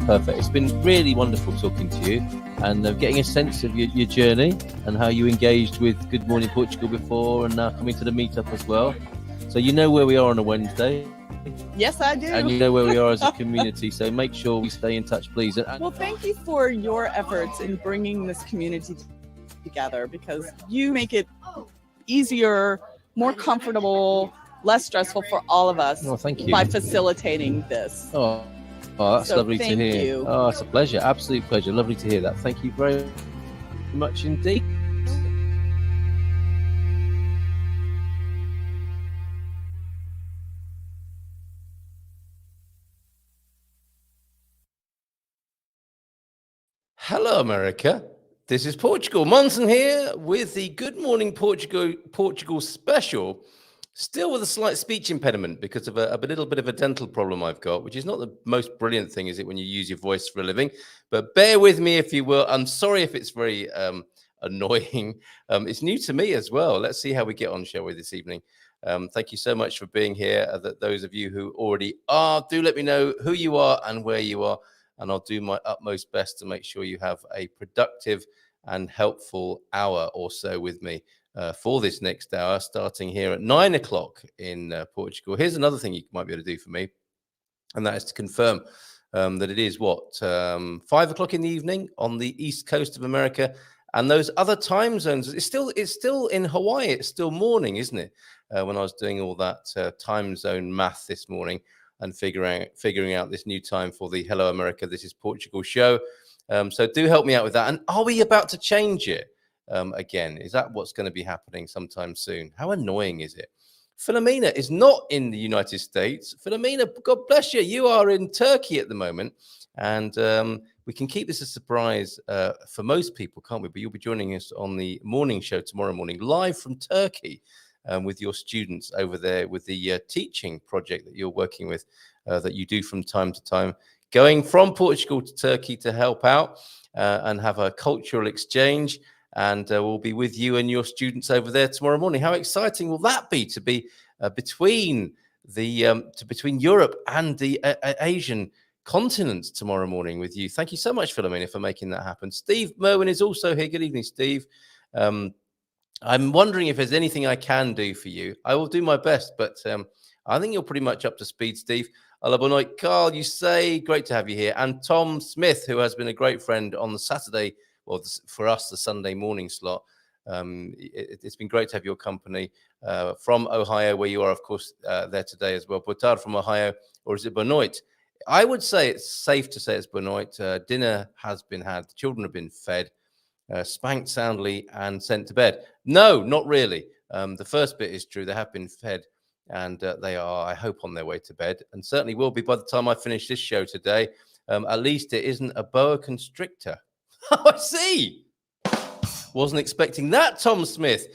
Perfect. It's been really wonderful talking to you and getting a sense of your journey and how you engaged with Good Morning Portugal before and now coming to the meetup as well. So you know where we are on a Wednesday. Yes, I do. And you know where we are as a community. So make sure we stay in touch, please. Well, thank you for your efforts in bringing this community together, because you make it easier, more comfortable, less stressful for all of us thank you. by facilitating this. Oh, that's lovely to hear. Thank you. Oh, it's a pleasure. Absolute pleasure. Lovely to hear that. Thank you very much indeed. Hello, America. This is Portugal. Munson here with the Good Morning Portugal special. Still with a slight speech impediment because of a little bit of a dental problem I've got, which is not the most brilliant thing, is it, when you use your voice for a living? But bear with me if you will. I'm sorry if it's very annoying. It's new to me as well. Let's see how we get on, shall we, this evening? Thank you so much for being here. Those of you who already are, do let me know who you are and where you are, and I'll do my utmost best to make sure you have a productive and helpful hour or so with me. For this next hour, starting here at 9 o'clock in Portugal. Here's another thing you might be able to do for me, and that is to confirm that it is 5 o'clock in the evening on the east coast of America, and those other time zones. It's still in Hawaii. It's still morning, isn't it? When I was doing all that time zone math this morning and figuring out this new time for the Hello America, This is Portugal show. So do help me out with that. And are we about to change it? Again, is that what's going to be happening sometime soon? How annoying is it? Philomena is not in the United States. Philomena, God bless you. You are in Turkey at the moment. And we can keep this a surprise for most people, can't we? But you'll be joining us on the morning show tomorrow morning, live from Turkey, with your students over there with the teaching project that you're working with, that you do from time to time, going from Portugal to Turkey to help out and have a cultural exchange. And we'll be with you and your students over there tomorrow morning. How exciting will that be to be between Europe and the Asian continent tomorrow morning with you? Thank you so much, Philomena, for making that happen. Steve Merwin is also here. Good evening, Steve. I'm wondering if there's anything I can do for you. I will do my best, but I think you're pretty much up to speed, Steve. Hello, boa noite, Carl. You say, great to have you here. And Tom Smith, who has been a great friend on the Saturday. Well, for us, the Sunday morning slot. It's been great to have your company from Ohio, where you are, of course, there today as well. Boa tarde from Ohio, or is it boa noite? I would say it's safe to say it's boa noite. Dinner has been had. The children have been fed, spanked soundly, and sent to bed. No, not really. The first bit is true. They have been fed, and they are, I hope, on their way to bed, and certainly will be by the time I finish this show today. At least it isn't a boa constrictor. Oh, I see. Wasn't expecting that, Tom Smith.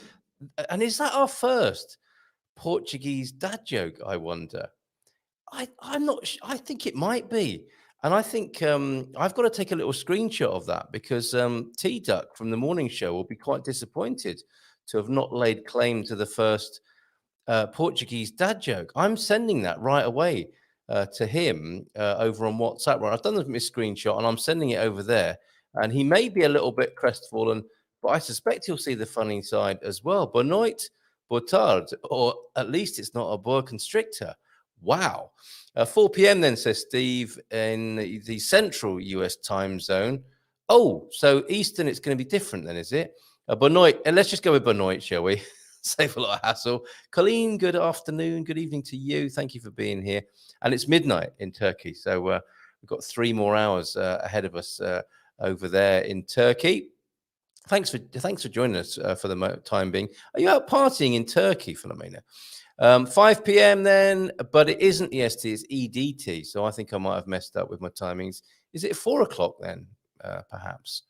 And is that our first Portuguese dad joke, I wonder? I'm not sure. I think it might be. And I think I've got to take a little screenshot of that, because T-Duck from the morning show will be quite disappointed to have not laid claim to the first Portuguese dad joke. I'm sending that right away to him over on WhatsApp. Right, I've done the screenshot and I'm sending it over there. And he may be a little bit crestfallen, but I suspect he'll see the funny side as well. Boa noite, boa tarde, or at least it's not a boa constrictor. Wow. 4 p.m. then, says Steve, in the central US time zone. Oh, so Eastern, it's going to be different then, is it? Boa noite. And let's just go with boa noite, shall we? Save a lot of hassle. Colleen, good afternoon. Good evening to you. Thank you for being here. And it's midnight in Turkey. So we've got 3 more hours ahead of us over there in Turkey. Thanks for joining us for the time being. Are you out partying in Turkey, Philomena? 5 p.m. then, but it isn't EST, it's EDT. So I think I might have messed up with my timings. Is it 4 o'clock then, perhaps?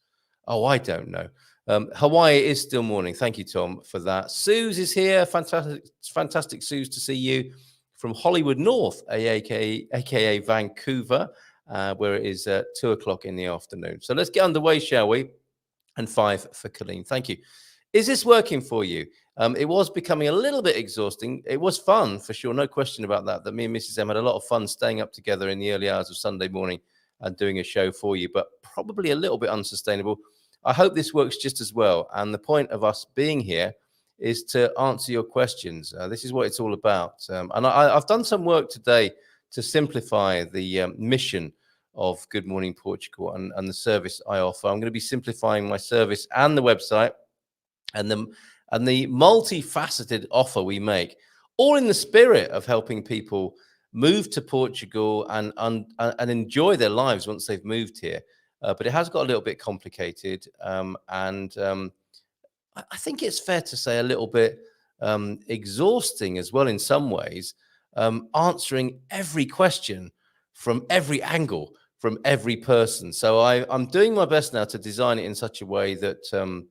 Oh, I don't know. Hawaii is still morning. Thank you, Tom, for that. Suze is here. Fantastic, Suze, to see you from Hollywood North, aka Vancouver. Where it is 2 o'clock in the afternoon. So let's get underway, shall we? And 5 for Colleen. Thank you. Is this working for you? It was becoming a little bit exhausting. It was fun, for sure. No question about that. That me and Mrs. M had a lot of fun staying up together in the early hours of Sunday morning and doing a show for you, but probably a little bit unsustainable. I hope this works just as well. And the point of us being here is to answer your questions. This is what it's all about. And I've done some work today to simplify the mission of Good Morning Portugal and the service I offer. I'm going to be simplifying my service and the website and the multifaceted offer we make, all in the spirit of helping people move to Portugal and enjoy their lives once they've moved here. But it has got a little bit complicated, and I think it's fair to say a little bit exhausting as well in some ways, answering every question from every angle, from every person. So I'm doing my best now to design it in such a way that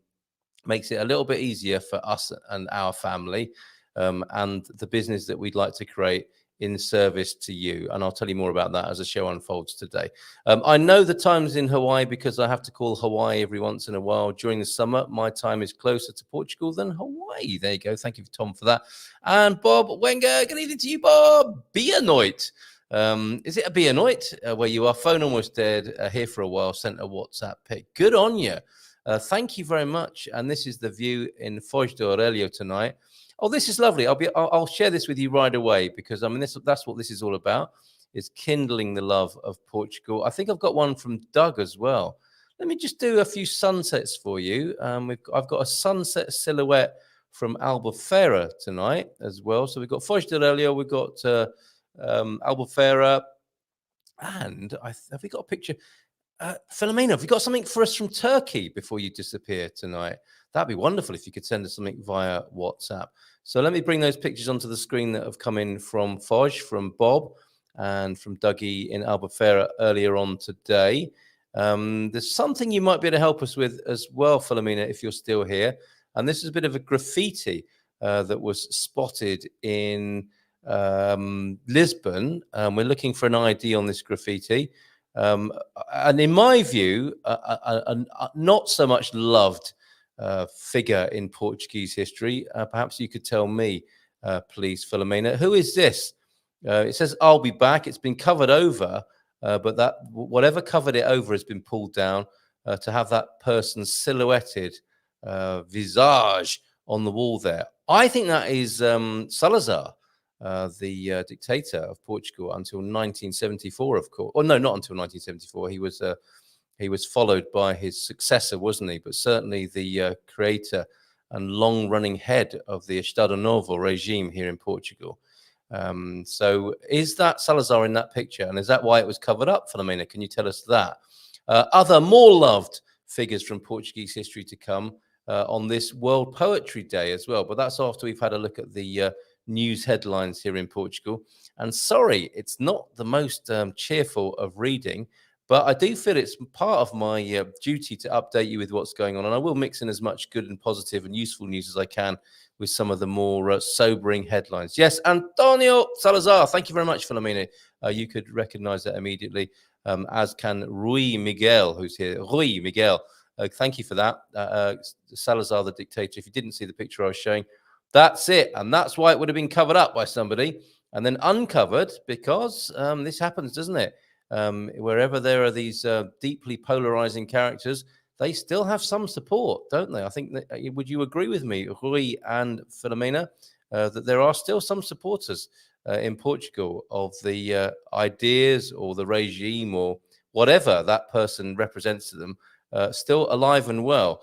makes it a little bit easier for us and our family, and the business that we'd like to create in service to you. And I'll tell you more about that as the show unfolds today. I know the time's in Hawaii because I have to call Hawaii every once in a while during the summer. My time is closer to Portugal than Hawaii. There you go. Thank you, Tom, for that. And Bob Wenger, good evening to you, Bob. Bianoit. Is it a Bianoit where you are? Phone almost dead. Here for a while. Sent a WhatsApp pic. Good on you. Thank you very much. And this is the view in Foz do Aurelio tonight. Oh, this is lovely. I'll share this with you right away because I mean that's what this is all about, is kindling the love of Portugal. I think I've got one from Doug as well. Let me just do a few sunsets for you. I've got a sunset silhouette from Albufeira tonight as well. So we've got Foz do Aurelio, we've got Albufeira, and have we got a picture? Philomena, have you got something for us from Turkey before you disappear tonight? That'd be wonderful if you could send us something via WhatsApp. So let me bring those pictures onto the screen that have come in from Foz, from Bob, and from Dougie in Albufeira earlier on today. There's something you might be able to help us with as well, Philomena, if you're still here. And this is a bit of a graffiti that was spotted in Lisbon. We're looking for an ID on this graffiti. And in my view, not so much loved figure in Portuguese history. Perhaps you could tell me, please, Philomena, who is this? It says, "I'll be back." It's been covered over, but that whatever covered it over has been pulled down to have that person's silhouetted visage on the wall there. I think that is Salazar, the dictator of Portugal until 1974, of course. Or no, not until 1974. He was followed by his successor, wasn't he? But certainly the creator and long-running head of the Estado Novo regime here in Portugal. So is that Salazar in that picture? And is that why it was covered up, Philomena? Can you tell us that? Other more loved figures from Portuguese history to come on this World Poetry Day as well. But that's after we've had a look at the news headlines here in Portugal. And sorry, it's not the most cheerful of reading, but I do feel it's part of my duty to update you with what's going on. And I will mix in as much good and positive and useful news as I can with some of the more sobering headlines. Yes, Antonio Salazar. Thank you very much, Philomena. You could recognize that immediately, as can Rui Miguel, who's here. Rui Miguel, thank you for that. Salazar, the dictator. If you didn't see the picture I was showing, that's it. And that's why it would have been covered up by somebody and then uncovered, because this happens, doesn't it? Wherever there are these deeply polarizing characters, they still have some support, don't they? I think that, would you agree with me, Rui and Philomena, that there are still some supporters in Portugal of the ideas or the regime or whatever that person represents to them, still alive and well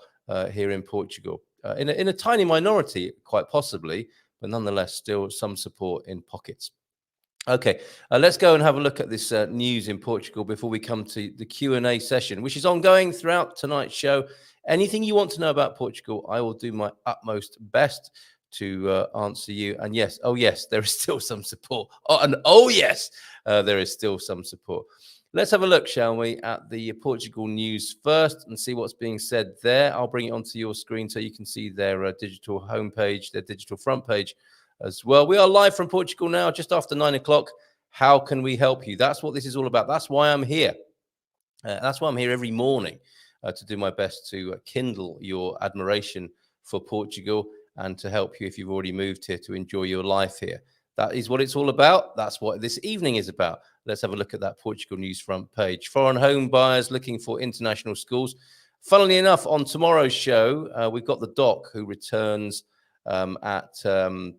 here in Portugal, in a tiny minority, quite possibly, but nonetheless still some support in pockets. Okay, let's go and have a look at this news in Portugal before we come to the Q&A session, which is ongoing throughout tonight's show. Anything you want to know about Portugal, I will do my utmost best to answer you. And yes, oh yes, there is still some support. Oh, and oh yes, there is still some support. Let's have a look, shall we, at the Portugal news first and see what's being said there. I'll bring it onto your screen so you can see their digital homepage, their digital front page as well. We are live from Portugal now, just after 9 o'clock. How can we help you? That's what this is all about. That's why I'm here. That's why I'm here every morning, to do my best to kindle your admiration for Portugal and to help you, if you've already moved here, to enjoy your life here. That is what it's all about. That's what this evening is about. Let's have a look at that Portugal news front page. Foreign home buyers looking for international schools. Funnily enough, on tomorrow's show, we've got the doc who returns at 9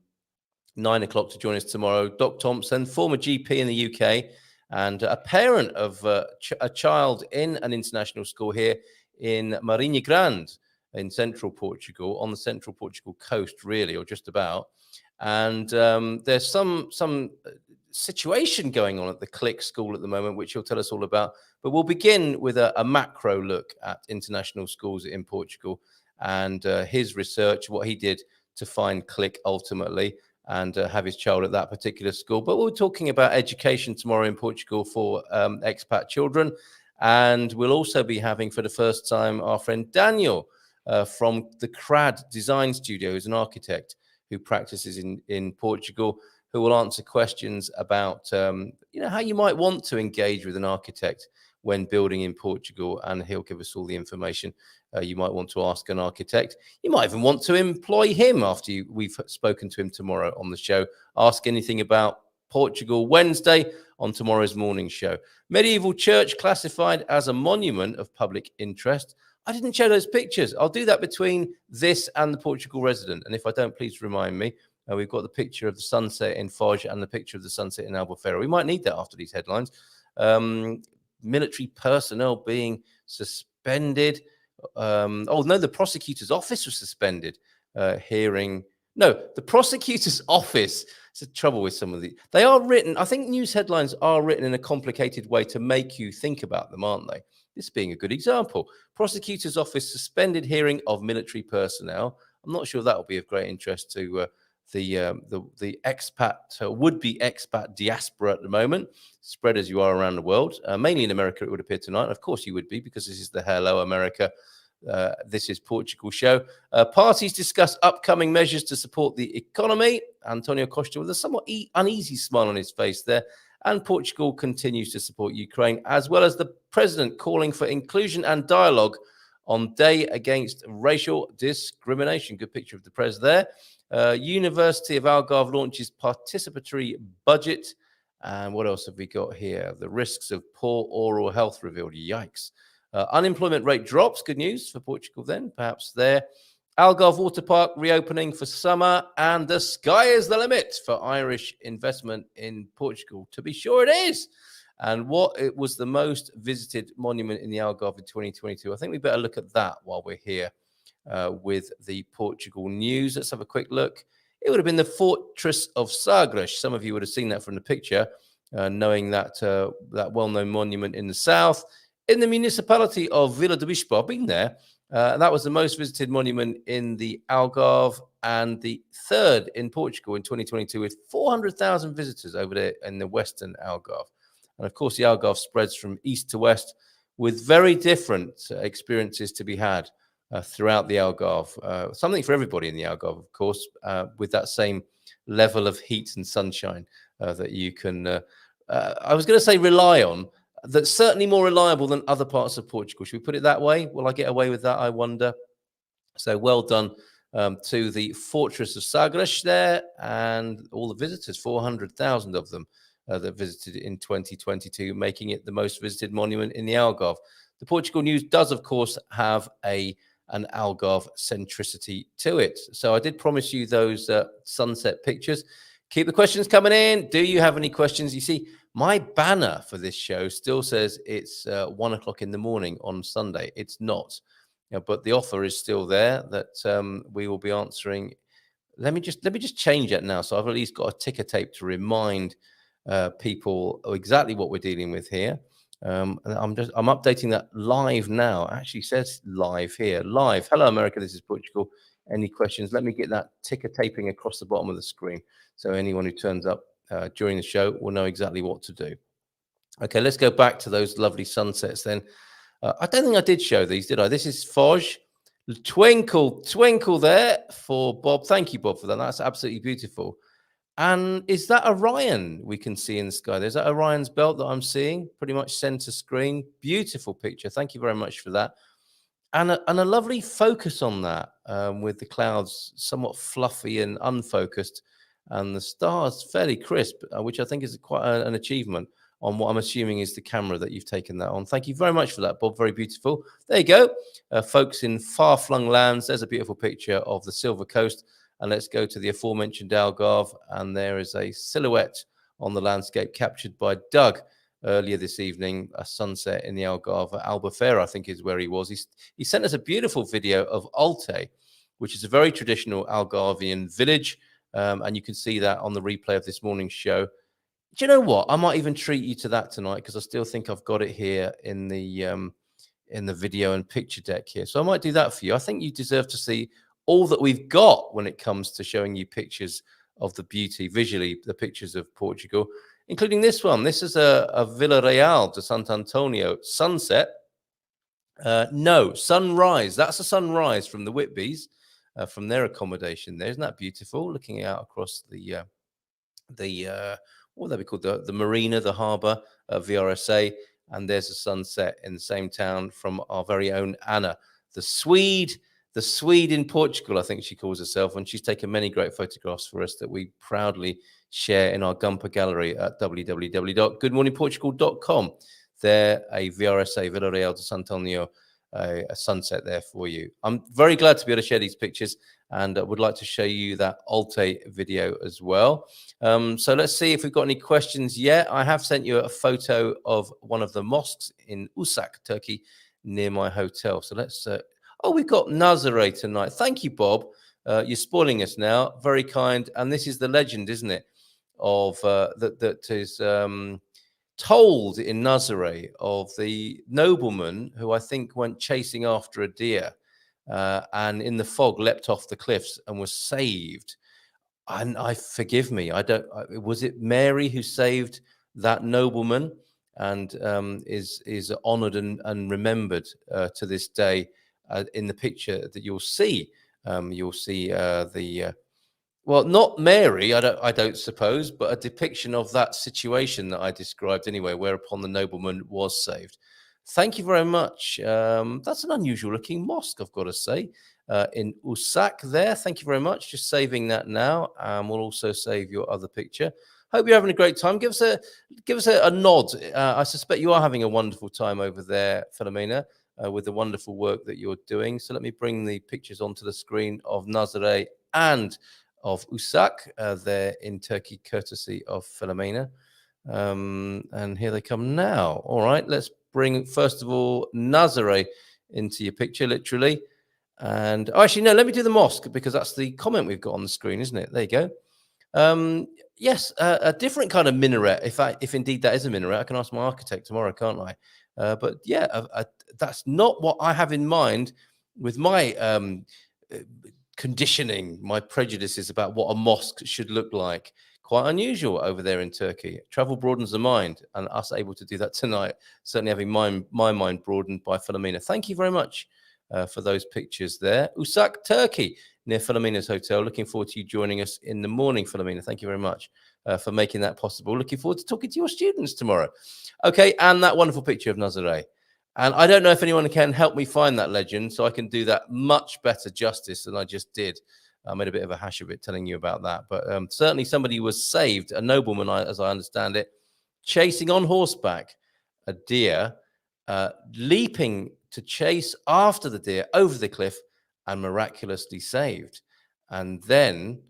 o'clock to join us tomorrow. Doc Thompson, former GP in the UK and a parent of a child in an international school here in Marinha Grande in central Portugal, on the central Portugal coast, really, or just about. And there's some situation going on at the Click School at the moment, which he'll tell us all about. But we'll begin with a macro look at international schools in Portugal and his research, what he did to find Click ultimately, and have his child at that particular school. But we're talking about education tomorrow in Portugal for expat children. And we'll also be having, for the first time, our friend Daniel from the CRAD Design Studio, who's an architect who practices in Portugal, who will answer questions about how you might want to engage with an architect when building in Portugal, and he'll give us all the information you might want to ask an architect. You might even want to employ him after we've spoken to him tomorrow on the show. Ask anything about Portugal Wednesday on tomorrow's morning show. Medieval church classified as a monument of public interest. I didn't show those pictures. I'll do that between this and the Portugal resident. And if I don't, please remind me. We've got the picture of the sunset in Foz and the picture of the sunset in Albufeira. We might need that after these headlines. Military personnel being suspended. Oh, no, the prosecutor's office was suspended. The prosecutor's office. It's a trouble with some of the. They are written. I think news headlines are written in a complicated way to make you think about them, aren't they? This being a good example. Prosecutor's office suspended hearing of military personnel. I'm not sure that will be of great interest to the expat, would-be expat diaspora at the moment, spread as you are around the world, mainly in America, it would appear tonight. Of course you would be, because this is the Hello America, this is Portugal show. Parties discuss upcoming measures to support the economy. Antonio Costa with a somewhat uneasy smile on his face there. And Portugal continues to support Ukraine, as well as the president calling for inclusion and dialogue on Day Against Racial Discrimination. Good picture of the pres there. University of Algarve launches participatory budget. And what else have we got here? The risks of poor oral health revealed. Yikes. Unemployment rate drops. Good news for Portugal then, perhaps there. Algarve Water Park reopening for summer, and the sky is the limit for Irish investment in Portugal. To be sure it is. And what it was the most visited monument in the Algarve in 2022. I think we better look at that while we're here with the Portugal news. Let's have a quick look. It would have been the Fortress of Sagres. Some of you would have seen that from the picture, knowing that that well-known monument in the south. In the municipality of Vila do Bispo, I've been there. That was the most visited monument in the Algarve and the third in Portugal in 2022, with 400,000 visitors over there in the western Algarve. And of course, the Algarve spreads from east to west with very different experiences to be had throughout the Algarve. Something for everybody in the Algarve, of course, with that same level of heat and sunshine that you can, I was going to say rely on, that's certainly more reliable than other parts of Portugal. Should we put it that way? Will I get away with that, I wonder? So well done to the Fortress of Sagres there, and all the visitors, 400,000 of them that visited in 2022, making it the most visited monument in the Algarve. The Portugal news does, of course, have an Algarve centricity to it. So I did promise you those sunset pictures. Keep the questions coming in. Do you have any questions? You see, my banner for this show still says it's 1 o'clock in the morning on Sunday. It's not, but the offer is still there that we will be answering. Let me just change it now, so I've at least got a ticker tape to remind people exactly what we're dealing with here. I'm updating that live now. It actually says live here. Live. Hello, America. This is Portugal. Any questions? Let me get that ticker taping across the bottom of the screen, so anyone who turns up during the show will know exactly what to do. Okay, let's go back to those lovely sunsets then. I don't think I did show these, did I? This is Foz. Twinkle, twinkle there for Bob. Thank you, Bob, for that. That's absolutely beautiful. And is that Orion we can see in the sky? There's that Orion's belt that I'm seeing, pretty much center screen. Beautiful picture. Thank you very much for that. And a lovely focus on that with the clouds somewhat fluffy and unfocused. and the stars fairly crisp, which I think is quite an achievement on what I'm assuming is the camera that you've taken that on. Thank you very much for that, Bob. Very beautiful. There you go. Folks in far-flung lands, there's a beautiful picture of the Silver Coast. And let's go to the aforementioned Algarve. And there is a silhouette on the landscape captured by Doug earlier this evening, a sunset in the Algarve. Albufeira, I think, is where he was. He sent us a beautiful video of Alte, which is a very traditional Algarvian village. And you can see that on the replay of this morning's show. Do you know what? I might even treat you to that tonight, because I still think I've got it here in the video and picture deck here. So I might do that for you. I think you deserve to see all that we've got when it comes to showing you pictures of the beauty, visually, the pictures of Portugal, including this one. This is a Vila Real de Santo Antonio sunset. No, sunrise. That's a sunrise from the Whitbys, from their accommodation there. Isn't that beautiful? Looking out across the what would that be called? The marina, the harbour of VRSA. And there's a sunset in the same town from our very own Anna, the Swede in Portugal, I think she calls herself. And she's taken many great photographs for us that we proudly share in our Gumper gallery at www.goodmorningportugal.com. There, a VRSA, Vila Real de Santo Antonio, a sunset there for you. I'm very glad to be able to share these pictures, and I would like to show you that Alte video as well. So let's see if we've got any questions yet. I have sent you a photo of one of the mosques in Usak, Turkey, near my hotel. So let's, oh, we've got Nazare tonight. Thank you, Bob. You're spoiling us now. Very kind. And this is the legend, isn't it, of that is told in Nazare of the nobleman who I think went chasing after a deer and in the fog leapt off the cliffs and was saved. And forgive me, was it Mary who saved that nobleman, and is honored and remembered to this day in the picture that you'll see. You'll see well, not Mary, I don't suppose, but a depiction of that situation that I described anyway, whereupon the nobleman was saved. Thank you very much. That's an unusual looking mosque, I've got to say, in Usak there. Thank you very much. Just saving that now. We'll also save your other picture. Hope you're having a great time. Give us a nod. I suspect you are having a wonderful time over there, Philomena, with the wonderful work that you're doing. So let me bring the pictures onto the screen of Nazare and of Usak there in Turkey, courtesy of Philomena. And here they come now. All right, let's bring, first of all, Nazare into your picture, literally. And actually, no, let me do the mosque, because that's the comment we've got on the screen, isn't it? There you go. Yes, a different kind of minaret. If indeed that is a minaret, I can ask my architect tomorrow, can't I? But yeah, that's not what I have in mind with my conditioning, my prejudices about what a mosque should look like. Quite unusual over there in Turkey. Travel broadens the mind, and us able to do that tonight, certainly having my mind broadened by Philomena. Thank you very much for those pictures there. Usak, Turkey, near Philomena's hotel. Looking forward to you joining us in the morning, Philomena. Thank you very much for making that possible. Looking forward to talking to your students tomorrow. Okay, and that wonderful picture of Nazare. And I don't know if anyone can help me find that legend, so I can do that much better justice than I just did. I made a bit of a hash of it telling you about that. But certainly somebody was saved, a nobleman, as I understand it, chasing on horseback a deer, leaping to chase after the deer over the cliff, and miraculously saved. And then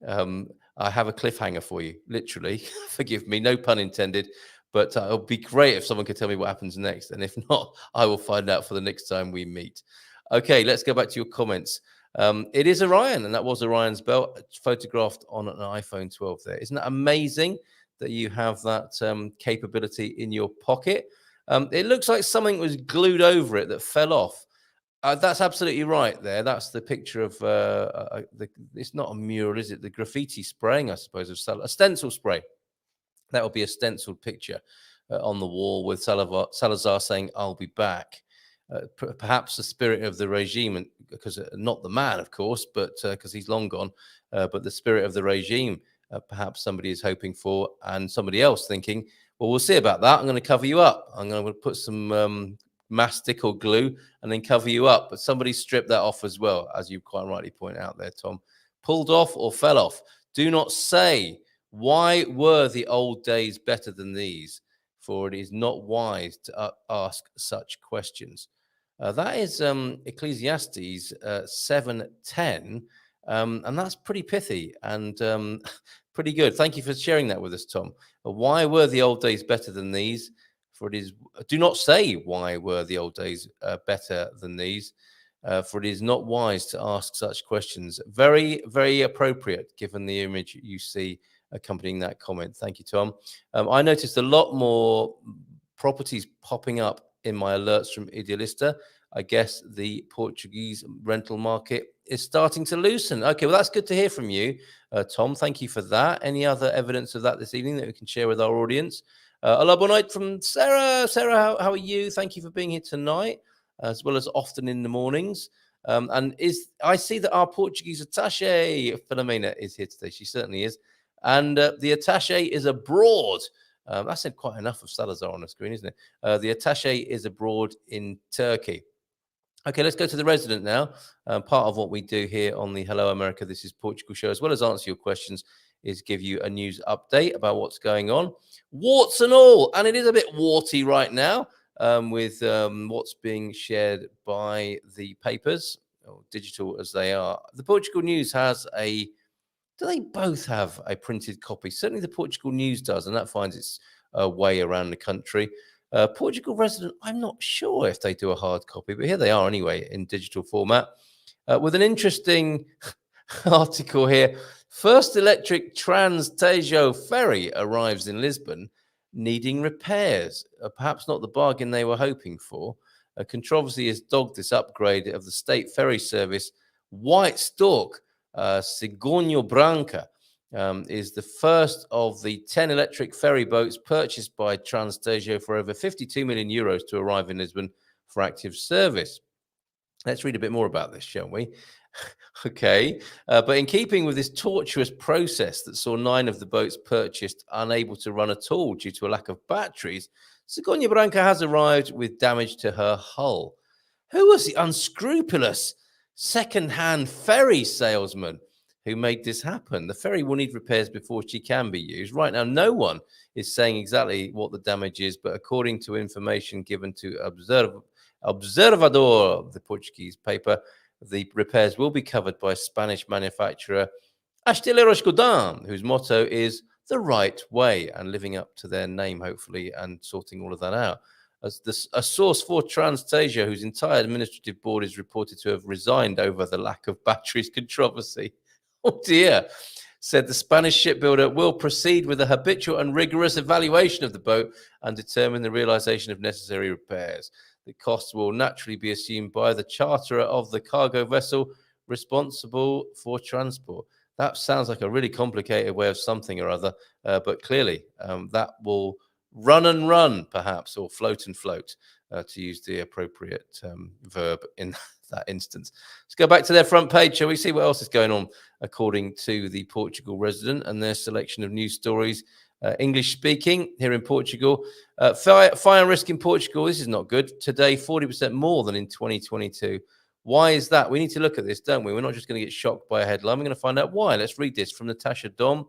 I have a cliffhanger for you, literally. Forgive me, no pun intended. But it would be great if someone could tell me what happens next. And if not, I will find out for the next time we meet. Okay, let's go back to your comments. It is Orion, and that was Orion's belt, photographed on an iPhone 12 there. Isn't that amazing that you have that capability in your pocket? It looks like something was glued over it that fell off. That's absolutely right there. That's the picture of, it's not a mural, is it? The graffiti spraying, I suppose, of a stencil spray. That would be a stenciled picture on the wall with Salazar saying, "I'll be back." Perhaps the spirit of the regime, because not the man, of course, but because he's long gone, but the spirit of the regime, perhaps somebody is hoping for, and somebody else thinking, well, we'll see about that. I'm going to cover you up. I'm going to put some mastic or glue and then cover you up. But somebody stripped that off as well, as you quite rightly point out there, Tom. Pulled off or fell off. Do not say, why were the old days better than these? For it is not wise to ask such questions. That is Ecclesiastes 7:10, and that's pretty pithy and pretty good. Thank you for sharing that with us, Tom. Why were the old days better than these? For it is, do not say, why were the old days better than these? For it is not wise to ask such questions. Very, very appropriate given the image you see accompanying that comment. Thank you, Tom. I noticed a lot more properties popping up in my alerts from Idealista. I guess the Portuguese rental market is starting to loosen. Okay, well, that's good to hear from you, Tom. Thank you for that. Any other evidence of that this evening that we can share with our audience? Hello, bon night from Sarah. Sarah, how are you? Thank you for being here tonight, as well as often in the mornings. And I see that our Portuguese attaché, Philomena, is here today. She certainly is. And the attaché is abroad. I said quite enough of Salazar on the screen, isn't it? The attaché is abroad in Turkey. Okay, let's go to the resident now. Part of what we do here on the Hello America, This is Portugal show, as well as answer your questions, is give you a news update about what's going on. Warts and all, and it is a bit warty right now with what's being shared by the papers, or digital as they are. The Portugal News has do they both have a printed copy? Certainly the Portugal News does, and that finds its way around the country. Portugal Resident, I'm not sure if they do a hard copy, but here they are anyway in digital format with an interesting article here. First electric Trans-Tejo ferry arrives in Lisbon needing repairs. Perhaps not the bargain they were hoping for. A controversy has dogged this upgrade of the state ferry service. White Stork, Cigogna Branca, is the first of the 10 electric ferry boats purchased by Trans-Tejo for over 52 million euros to arrive in Lisbon for active service. Let's read a bit more about this, shall we? Okay, but in keeping with this tortuous process that saw 9 of the boats purchased unable to run at all due to a lack of batteries, Cigogna Branca has arrived with damage to her hull. Who was the unscrupulous second-hand ferry salesman who made this happen? The ferry will need repairs before she can be used. Right now, no one is saying exactly what the damage is, but according to information given to Observador, the Portuguese paper, the repairs will be covered by Spanish manufacturer Astilleros Godin, whose motto is the right way, and living up to their name, hopefully, and sorting all of that out. A source for Trans-Tejo, whose entire administrative board is reported to have resigned over the lack of batteries controversy, oh dear, said the Spanish shipbuilder will proceed with a habitual and rigorous evaluation of the boat and determine the realization of necessary repairs. The costs will naturally be assumed by the charterer of the cargo vessel responsible for transport. That sounds like a really complicated way of something or other, but clearly that will run and run, perhaps, or float and float, to use the appropriate verb in that instance. Let's go back to their front page, shall we? See what else is going on according to the Portugal Resident and their selection of news stories. English speaking here in Portugal. Fire risk in Portugal. This is not good. Today, 40% more than in 2022. Why is that? We need to look at this, don't we? We're not just going to get shocked by a headline. We're going to find out why. Let's read this from Natasha Dom,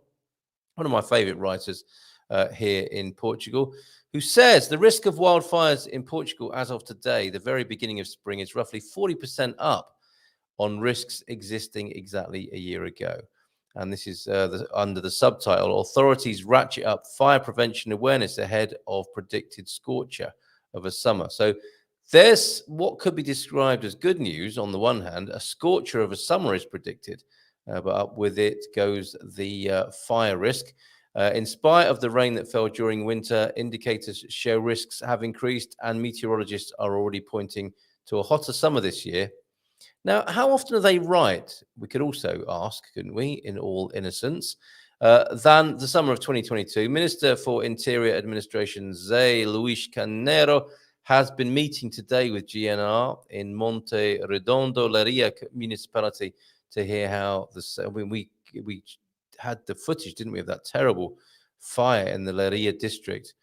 one of my favorite writers here in Portugal, who says the risk of wildfires in Portugal as of today, the very beginning of spring, is roughly 40% up on risks existing exactly a year ago. And this is under the subtitle, Authorities Ratchet Up Fire Prevention Awareness Ahead of Predicted Scorcher of a Summer. So there's what could be described as good news. On the one hand, a scorcher of a summer is predicted, but up with it goes the fire risk. In spite of the rain that fell during winter, indicators show risks have increased, and meteorologists are already pointing to a hotter summer this year. Now, how often are they right? We could also ask, couldn't we, in all innocence, than the summer of 2022. Minister for Interior Administration, Zé Luís Carneiro, has been meeting today with GNR in Monte Redondo, Leiria municipality, to hear how we had the footage, didn't we, of that terrible fire in the Leiria district.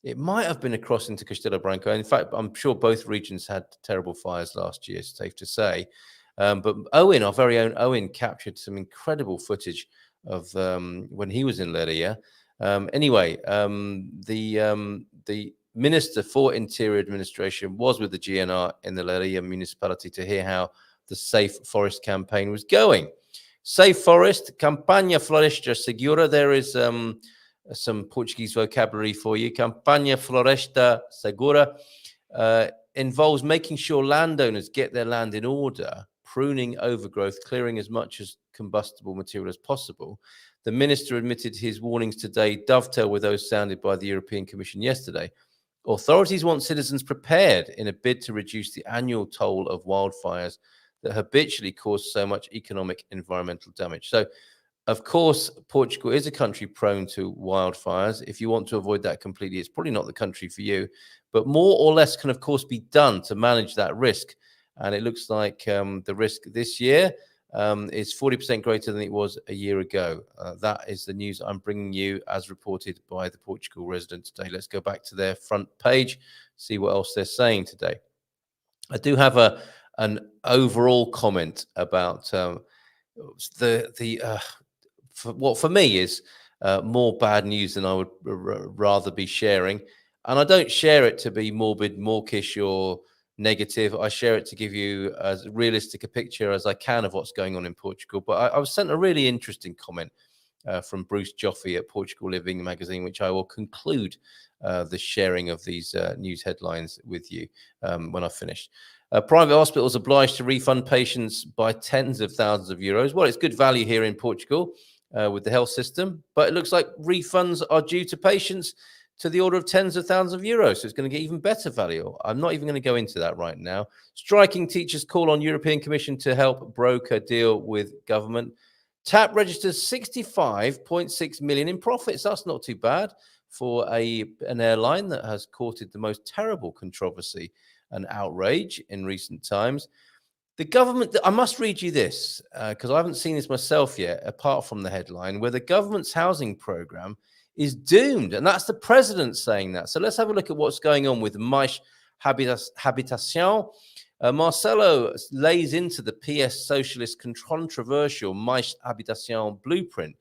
It might have been across into Castelo Branco. In fact, I'm sure both regions had terrible fires last year, safe to say. But Owen, our very own Owen, captured some incredible footage when he was in Leiria. Anyway, the Minister for Interior Administration was with the GNR in the Leiria municipality to hear how the Safe Forest campaign was going. Safe Forest, Campaña Floresta Segura. There is some Portuguese vocabulary for you. Campaña Floresta Segura involves making sure landowners get their land in order, pruning overgrowth, clearing as much as combustible material as possible. The minister admitted his warnings today dovetail with those sounded by the European Commission yesterday. Authorities want citizens prepared in a bid to reduce the annual toll of wildfires that habitually cause so much economic environmental damage. So, of course, Portugal is a country prone to wildfires. If you want to avoid that completely, it's probably not the country for you. But more or less can, of course, be done to manage that risk. And it looks like the risk this year is 40% greater than it was a year ago. That is the news I'm bringing you as reported by the Portugal Resident today. Let's go back to their front page, see what else they're saying today. I do have an overall comment about what for me is more bad news than I would rather be sharing. And I don't share it to be morbid, mawkish, or negative. I share it to give you as realistic a picture as I can of what's going on in Portugal. But I was sent a really interesting comment from Bruce Joffe at Portugal Living magazine, which I will conclude the sharing of these news headlines with you when I finish. Private hospitals obliged to refund patients by tens of thousands of euros. Well, it's good value here in Portugal with the health system, but it looks like refunds are due to patients to the order of tens of thousands of euros. So it's going to get even better value. I'm not even going to go into that right now. Striking teachers call on European Commission to help broker deal with government. TAP registers 65.6 million in profits. That's not too bad for an airline that has courted the most terrible controversy and outrage in recent times. The government, I must read you this because I haven't seen this myself yet, apart from the headline, where the government's housing program is doomed. And that's the president saying that. So let's have a look at what's going on with Mais Habitação. Marcelo lays into the PS socialist controversial Mais Habitação blueprint.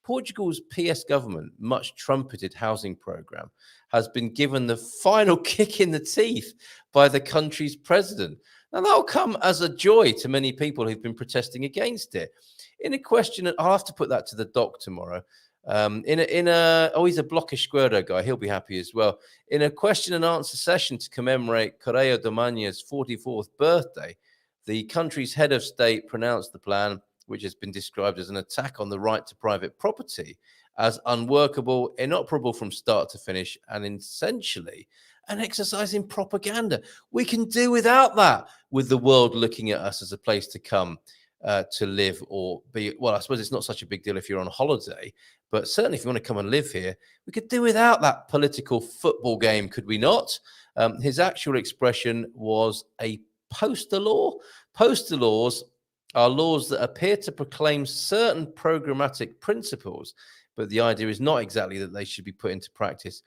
Portugal's PS government, much trumpeted housing program, has been given the final kick in the teeth by the country's president. Now, that'll come as a joy to many people who've been protesting against it. In a question, I'll have to put that to the doc tomorrow. He's a Bloco Esquerda guy. He'll be happy as well. In a question and answer session to commemorate Correio de Manhã's 44th birthday, the country's head of state pronounced the plan, which has been described as an attack on the right to private property, as unworkable, inoperable from start to finish, and essentially an exercise in propaganda. We can do without that, with the world looking at us as a place to come to live or be. Well, I suppose it's not such a big deal if you're on holiday, but certainly if you want to come and live here, we could do without that political football game, could we not? His actual expression was a poster law. Poster laws are laws that appear to proclaim certain programmatic principles, but the idea is not exactly that they should be put into practice.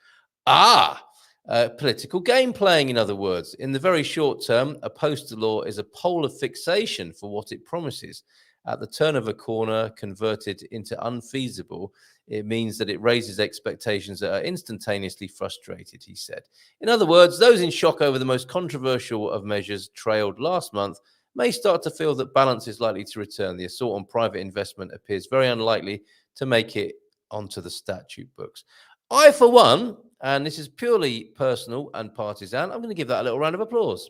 Political game playing, in other words. In the very short term, a poster law is a pole of fixation for what it promises. At the turn of a corner, converted into unfeasible, it means that it raises expectations that are instantaneously frustrated, he said. In other words, those in shock over the most controversial of measures trailed last month may start to feel that balance is likely to return. The assault on private investment appears very unlikely to make it onto the statute books. I, for one, and this is purely personal and partisan, I'm going to give that a little round of applause.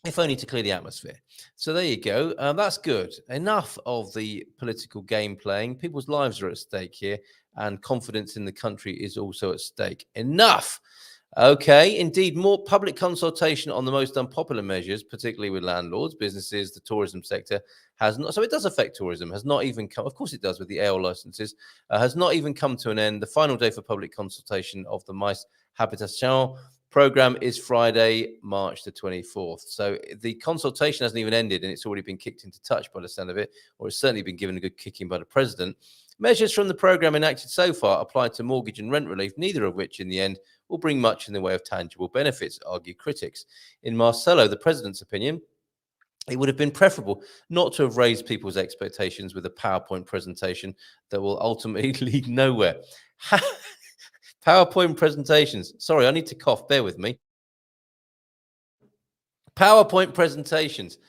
If only to clear the atmosphere. So there you go. That's good. Enough of the political game playing. People's lives are at stake here, and confidence in the country is also at stake. Enough. Okay, indeed, more public consultation on the most unpopular measures, particularly with landlords, businesses, the tourism sector, has not. So it does affect tourism, has not even come. Of course it does with the AL licenses, has not even come to an end. The final day for public consultation of the Mais Habitação program is Friday, March the 24th. So the consultation hasn't even ended, and it's already been kicked into touch by the sound of it, or it's certainly been given a good kicking by the president. Measures from the program enacted so far apply to mortgage and rent relief, neither of which in the end will bring much in the way of tangible benefits, argue critics. In Marcelo, the president's opinion, it would have been preferable not to have raised people's expectations with a PowerPoint presentation that will ultimately lead nowhere. PowerPoint presentations. Sorry, I need to cough. Bear with me. PowerPoint presentations.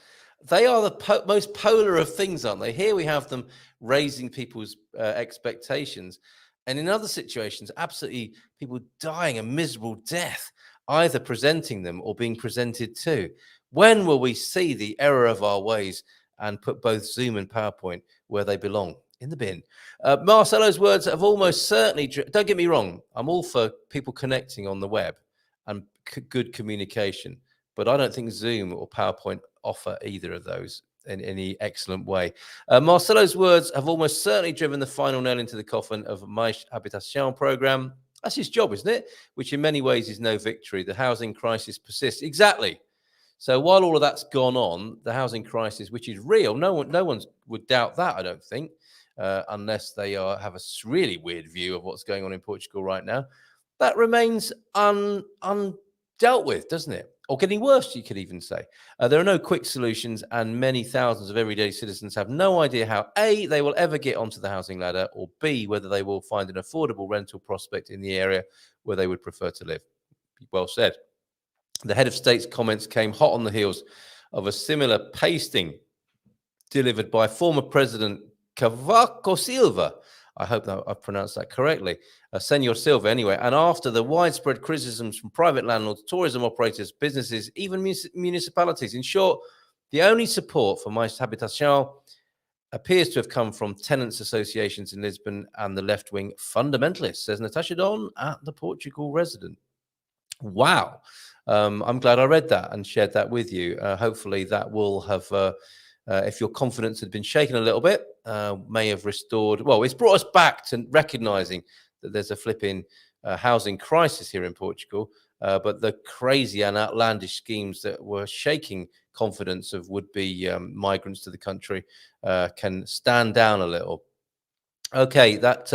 They are the most polar of things, aren't they? Here we have them raising people's expectations. And in other situations, absolutely people dying a miserable death, either presenting them or being presented to. When will we see the error of our ways and put both Zoom and PowerPoint where they belong? In the bin. Marcelo's words have almost certainly, don't get me wrong, I'm all for people connecting on the web and good communication, but I don't think Zoom or PowerPoint offer either of those in any excellent way. Marcelo's words have almost certainly driven the final nail into the coffin of My Habitation program. That's his job, isn't it? Which in many ways is no victory. The housing crisis persists. Exactly. So while all of that's gone on, the housing crisis, which is real, no one would doubt that, I don't think, unless they have a really weird view of what's going on in Portugal right now. That remains undealt with, doesn't it? Or getting worse, you could even say. There are no quick solutions, and many thousands of everyday citizens have no idea how, A, they will ever get onto the housing ladder, or B, whether they will find an affordable rental prospect in the area where they would prefer to live. Well said. The head of state's comments came hot on the heels of a similar pasting delivered by former President Cavaco Silva. I hope that I've pronounced that correctly. Senor Silva, anyway. And after the widespread criticisms from private landlords, tourism operators, businesses, even municipalities. In short, the only support for My Habitation appears to have come from tenants' associations in Lisbon and the left-wing fundamentalists, says Natasha Don at the Portugal Resident. Wow. I'm glad I read that and shared that with you. Hopefully that will have, if your confidence had been shaken a little bit, may have restored. Well, it's brought us back to recognizing that there's a flipping housing crisis here in Portugal, but the crazy and outlandish schemes that were shaking confidence of would-be migrants to the country can stand down a little. Okay, that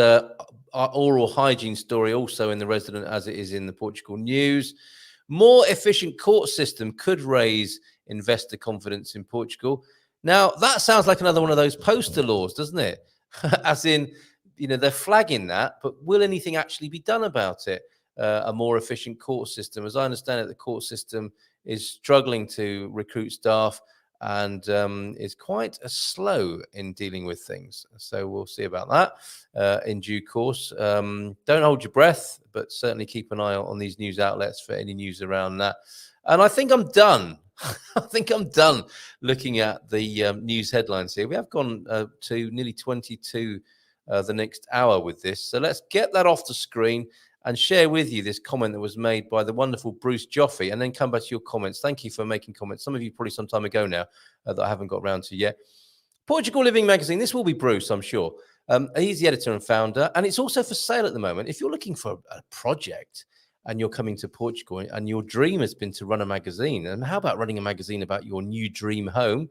oral hygiene story also in the Resident as it is in the Portugal News. More efficient court system could raise investor confidence in Portugal. Now, that sounds like another one of those poster laws, doesn't it? As in, they're flagging that, but will anything actually be done about it? A more efficient court system. As I understand it, the court system is struggling to recruit staff and is quite slow in dealing with things. So we'll see about that in due course. Don't hold your breath, but certainly keep an eye on these news outlets for any news around that. And I think I'm done. I think I'm done looking at the news headlines here. We have gone to nearly 22 the next hour with this. So let's get that off the screen and share with you this comment that was made by the wonderful Bruce Joffe, and then come back to your comments. Thank you for making comments. Some of you probably some time ago now that I haven't got around to yet. Portugal Living Magazine. This will be Bruce, I'm sure. He's the editor and founder, and it's also for sale at the moment. If you're looking for a project and you're coming to Portugal and your dream has been to run a magazine, and how about running a magazine about your new dream home?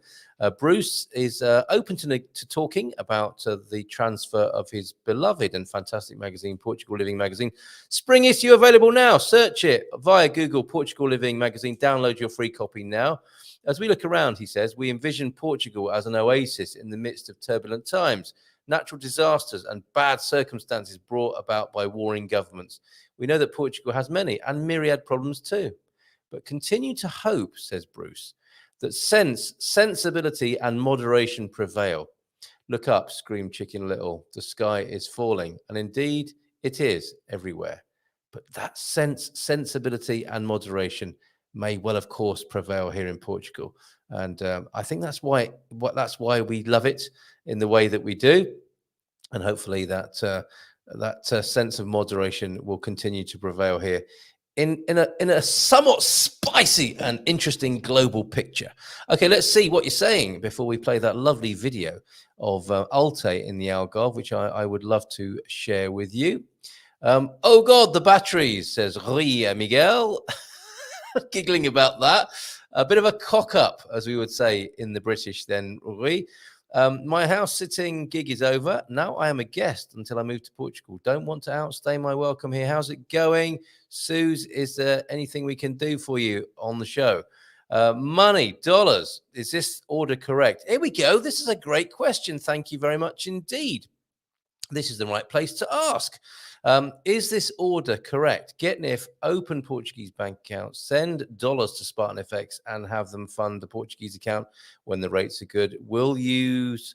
Bruce is open to talking about the transfer of his beloved and fantastic magazine, Portugal Living Magazine. Spring issue available now. Search it via Google, Portugal Living Magazine. Download your free copy now. As we look around, he says, we envision Portugal as an oasis in the midst of turbulent times, natural disasters and bad circumstances brought about by warring governments. We know that Portugal has many and myriad problems too, but continue to hope, says Bruce, that sensibility and moderation prevail. Look up, screamed Chicken Little. The sky is falling. And indeed, it is everywhere. But that sensibility and moderation may well, of course, prevail here in Portugal. And I think that's why we love it in the way that we do. And hopefully that sense of moderation will continue to prevail here in a somewhat spicy and interesting global picture. Okay, let's see what you're saying before we play that lovely video of Alte in the Algarve, which I would love to share with you. Oh God, the batteries, says Rui Miguel. Giggling about that. A bit of a cock up, as we would say in the British then, Rui. My house sitting gig is over. Now I am a guest until I move to Portugal. Don't want to outstay my welcome here. How's it going? Suze, is there anything we can do for you on the show? Money, dollars. Is this order correct? Here we go. This is a great question. Thank you very much indeed. This is the right place to ask. Is this order correct? Get NIF, open Portuguese bank account, send dollars to Spartan FX and have them fund the Portuguese account when the rates are good. We'll use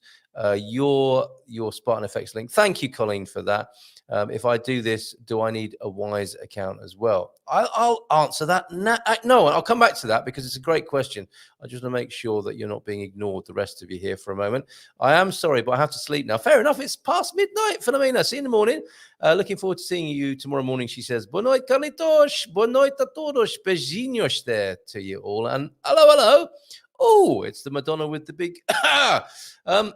your Spartan FX link. Thank you, Colleen, for that. If I do this, do I need a Wise account as well? I'll answer that. No, I'll come back to that because it's a great question. I just want to make sure that you're not being ignored, the rest of you here, for a moment. I am sorry, but I have to sleep now. Fair enough. It's past midnight, Philomena. See you in the morning. Looking forward to seeing you tomorrow morning, she says. Boa noite, Carlitos. Boa noite a todos. Beijinhos there to you all. And hello. Oh, it's the Madonna with the big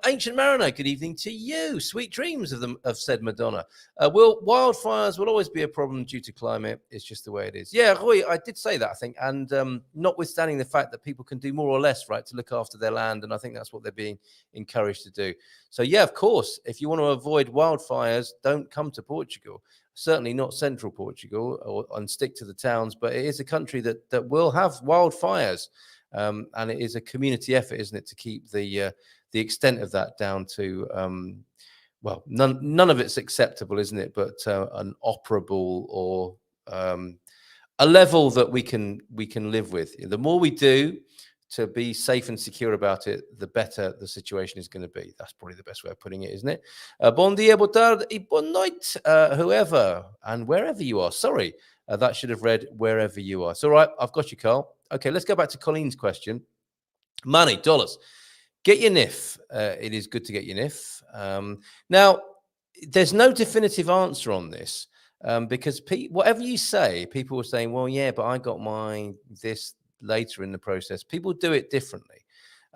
ancient mariner. Good evening to you. Sweet dreams of said Madonna. Wildfires will always be a problem due to climate. It's just the way it is. Yeah, Rui, I did say that, I think. And notwithstanding the fact that people can do more or less, right, to look after their land. And I think that's what they're being encouraged to do. So, yeah, of course, if you want to avoid wildfires, don't come to Portugal. Certainly not central Portugal, and stick to the towns. But it is a country that will have wildfires. And it is a community effort, isn't it, to keep the extent of that down to well, none of it's acceptable, isn't it? But an operable or a level that we can live with. The more we do to be safe and secure about it, the better the situation is going to be. That's probably the best way of putting it, isn't it? Bon dia, boa tarde e boa noite, whoever and wherever you are. Sorry, that should have read wherever you are. It's all right. I've got you, Carl. Okay, let's go back to Colleen's question. Money, dollars. Get your NIF. It is good to get your NIF. Now, there's no definitive answer on this because whatever you say, people were saying, well, yeah, but I got my this later in the process. People do it differently.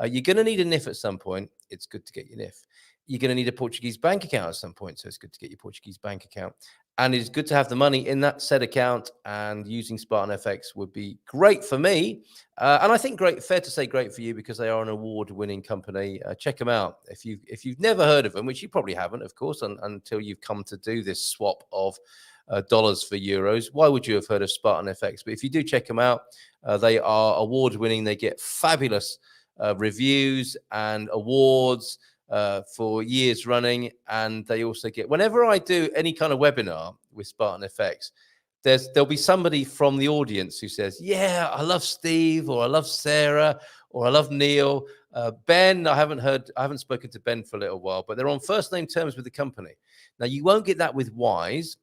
You're going to need a NIF at some point. It's good to get your NIF. You're going to need a Portuguese bank account at some point. So it's good to get your Portuguese bank account. And it's good to have the money in that said account, and using Spartan FX would be great for me. And I think fair to say great for you because they are an award-winning company. Check them out. If you've never heard of them, which you probably haven't, of course, until you've come to do this swap of dollars for euros. Why would you have heard of Spartan FX? But if you do check them out, they are award-winning. They get fabulous reviews and awards for years running, and they also get, whenever I do any kind of webinar with Spartan FX, there'll be somebody from the audience who says, yeah, I love Steve, or I love Sarah, or I love Neil. Ben, I haven't spoken to Ben for a little while, but they're on first name terms with the company. Now, you won't get that with Wise.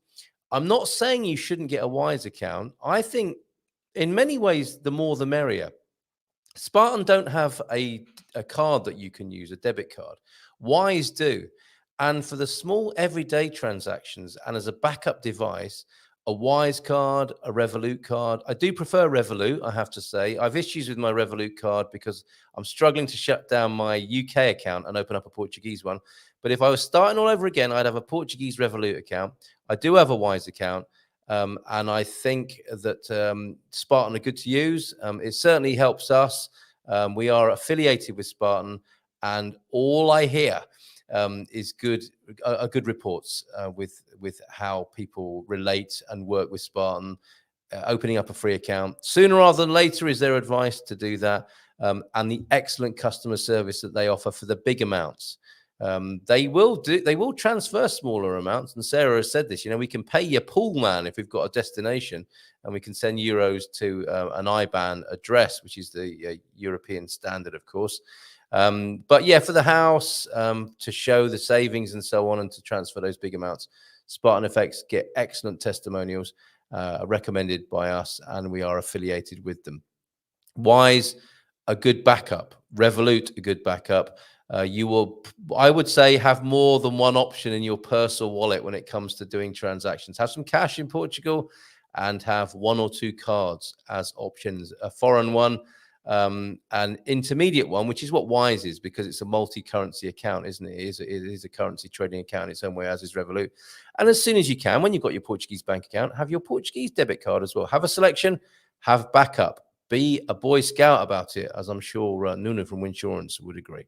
I'm not saying you shouldn't get a Wise account. I think in many ways, the more the merrier. Spartan don't have a card that you can use, a debit card. Wise do. And for the small everyday transactions and as a backup device, a Wise card, a Revolut card. I do prefer Revolut, I have to say. I've issues with my Revolut card because I'm struggling to shut down my UK account and open up a Portuguese one. But if I was starting all over again, I'd have a Portuguese Revolut account. I do have a Wise account. And I think that Spartan are good to use. It certainly helps us. We are affiliated with Spartan, and all I hear is good reports with how people relate and work with Spartan. Opening up a free account sooner rather than later is their advice to do that, and the excellent customer service that they offer for the big amounts. They will transfer smaller amounts, and Sarah has said this. We can pay your pool man if we've got a destination, and we can send euros to an IBAN address, which is the European standard, of course. But yeah, for the house, to show the savings and so on, and to transfer those big amounts, Spartan FX get excellent testimonials recommended by us, and we are affiliated with them. Wise, a good backup. Revolut, a good backup. You will, I would say, have more than one option in your purse or wallet when it comes to doing transactions. Have some cash in Portugal and have one or two cards as options. A foreign one, an intermediate one, which is what Wise is, because it's a multi-currency account, isn't it? It is a currency trading account in its own way, as is Revolut. And as soon as you can, when you've got your Portuguese bank account, have your Portuguese debit card as well. Have a selection, have backup. Be a Boy Scout about it, as I'm sure Nuna from Winsurance would agree.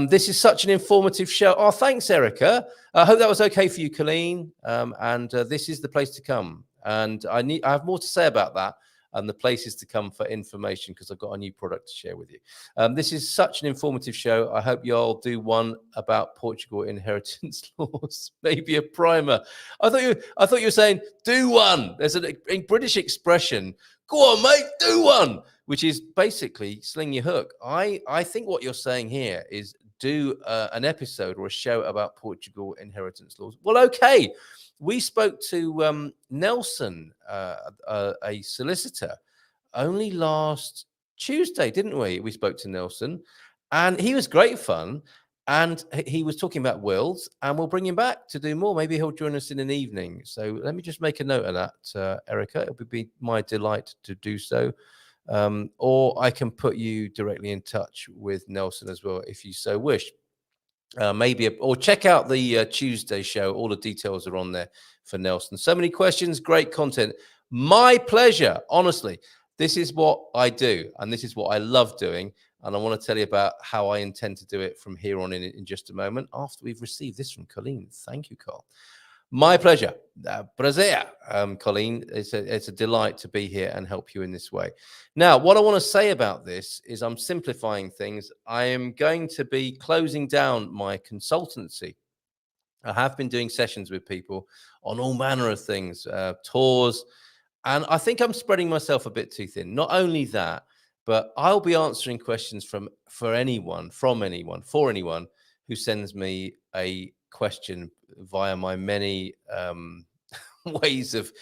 This is such an informative show. Oh, thanks, Erica. I hope that was okay for you, Colleen. And this is the place to come. And I have more to say about that and the places to come for information, because I've got a new product to share with you. This is such an informative show. I hope y'all do one about Portugal inheritance laws, maybe a primer. I thought you were saying do one. There's a British expression, go on, mate, do one, which is basically sling your hook. I think what you're saying here is do an episode or a show about Portugal inheritance laws. Well, okay. We spoke to Nelson, a solicitor, only last Tuesday, didn't we? We spoke to Nelson, and he was great fun. And he was talking about wills, and we'll bring him back to do more. Maybe he'll join us in an evening. So let me just make a note of that, Erica. It would be my delight to do so. Or I can put you directly in touch with Nelson as well, if you so wish. Or check out the Tuesday show. All the details are on there for Nelson. So many questions, great content. My pleasure. Honestly, this is what I do, and this is what I love doing. And I want to tell you about how I intend to do it from here on in just a moment, after we've received this from Colleen. Thank you, Carl. My pleasure. Prazer, Colleen. It's a delight to be here and help you in this way. Now, what I want to say about this is I'm simplifying things. I am going to be closing down my consultancy. I have been doing sessions with people on all manner of things, tours, and I think I'm spreading myself a bit too thin. Not only that, but I'll be answering questions for anyone who sends me a question via my many ways of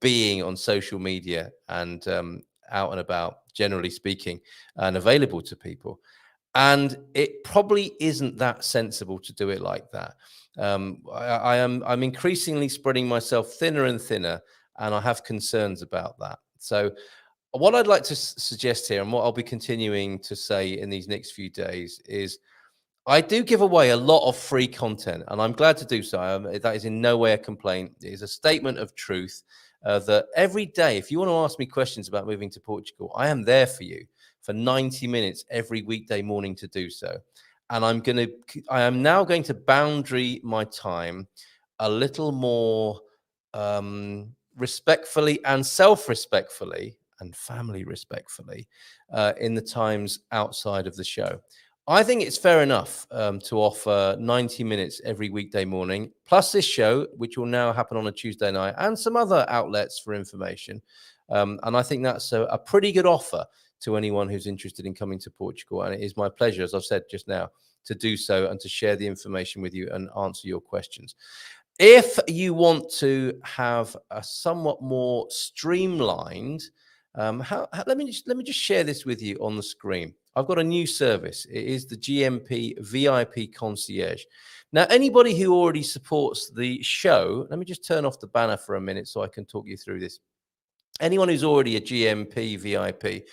being on social media and out and about, generally speaking, and available to people. And it probably isn't that sensible to do it like that. I'm increasingly spreading myself thinner and thinner, and I have concerns about that. So what I'd like to suggest here, and what I'll be continuing to say in these next few days, is I do give away a lot of free content, and I'm glad to do so. That is in no way a complaint. It is a statement of truth that every day, if you want to ask me questions about moving to Portugal, I am there for you for 90 minutes every weekday morning to do so. And I am now going to boundary my time a little more respectfully and self-respectfully and family respectfully in the times outside of the show. I think it's fair enough to offer 90 minutes every weekday morning, plus this show, which will now happen on a Tuesday night, and some other outlets for information. And I think that's a pretty good offer to anyone who's interested in coming to Portugal. And it is my pleasure, as I've said just now, to do so and to share the information with you and answer your questions. If you want to have a somewhat more streamlined, let me just share this with you on the screen. I've got a new service. It is the GMP VIP Concierge. Now, anybody who already supports the show, let me just turn off the banner for a minute so I can talk you through this. Anyone who's already a GMP VIP,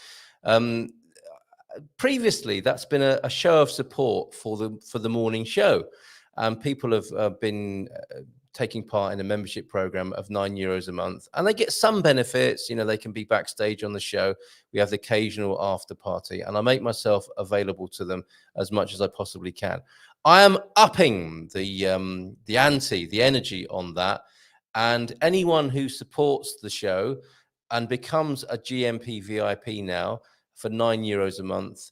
previously that's been a show of support for the morning show, and people have been taking part in a membership program of €9 a month, and they get some benefits. You know, they can be backstage on the show. We have the occasional after party, and I make myself available to them as much as I possibly can. I am upping the energy on that, and anyone who supports the show and becomes a GMP VIP now for €9 a month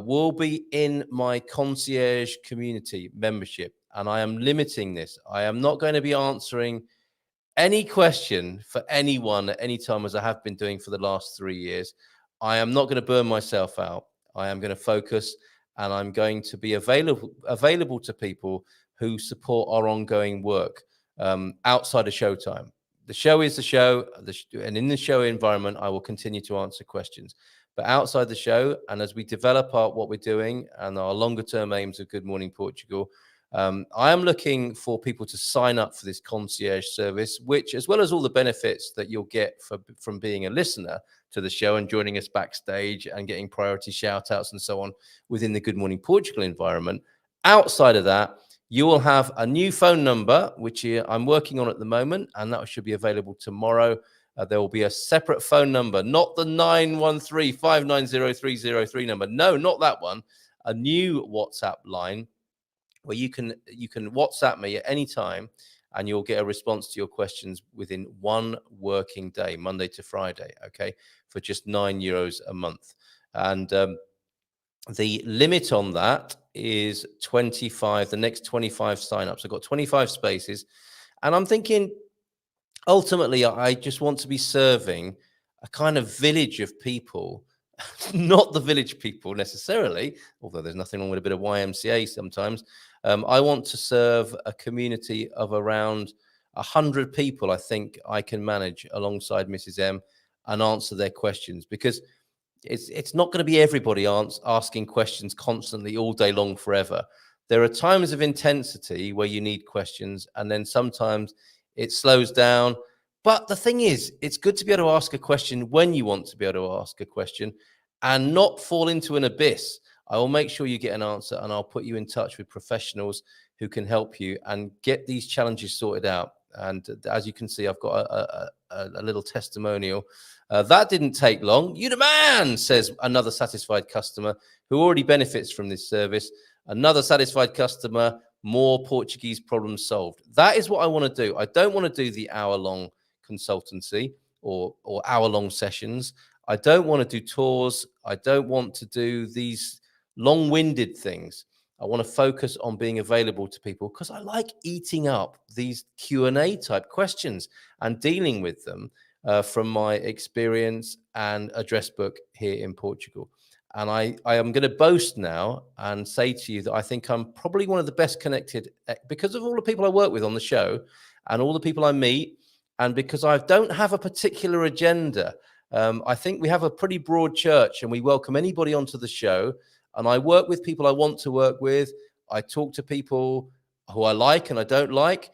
will be in my concierge community membership. And I am limiting this. I am not going to be answering any question for anyone at any time, as I have been doing for the last 3 years. I am not going to burn myself out. I am going to focus, and I'm going to be available to people who support our ongoing work outside of showtime. The show is the show, and in the show environment, I will continue to answer questions. But outside the show, and as we develop what we're doing and our longer-term aims of Good Morning Portugal, I am looking for people to sign up for this concierge service, which, as well as all the benefits that you'll get from being a listener to the show and joining us backstage and getting priority shout-outs and so on within the Good Morning Portugal environment. Outside of that, you will have a new phone number, which I'm working on at the moment, and that should be available tomorrow. There will be a separate phone number, not the 913-590-303 number. No, not that one. A new WhatsApp line where you can WhatsApp me at any time and you'll get a response to your questions within 1 working day, Monday to Friday, okay, for just €9 a month. And the limit on that is 25, the next 25 signups. I've got 25 spaces, and I'm thinking ultimately I just want to be serving a kind of village of people, not the village people necessarily, although there's nothing wrong with a bit of YMCA sometimes. I want to serve a community of around 100 people. I think I can manage alongside Mrs. M and answer their questions, because it's not going to be everybody asking questions constantly all day long forever. There are times of intensity where you need questions, and then sometimes it slows down. But the thing is, it's good to be able to ask a question when you want to be able to ask a question and not fall into an abyss. I will make sure you get an answer, and I'll put you in touch with professionals who can help you and get these challenges sorted out. And as you can see, I've got a little testimonial. That didn't take long. You the man, says another satisfied customer who already benefits from this service. Another satisfied customer, more Portuguese problems solved. That is what I want to do. I don't want to do the hour-long consultancy or hour-long sessions. I don't want to do tours. I don't want to do these long-winded things. I want to focus on being available to people because I like eating up these Q&A type questions and dealing with them from my experience and address book here in Portugal. And I am going to boast now and say to you that I think I'm probably one of the best connected because of all the people I work with on the show and all the people I meet, and because I don't have a particular agenda. I think we have a pretty broad church and we welcome anybody onto the show. And I work with people I want to work with. I talk to people who I like and I don't like.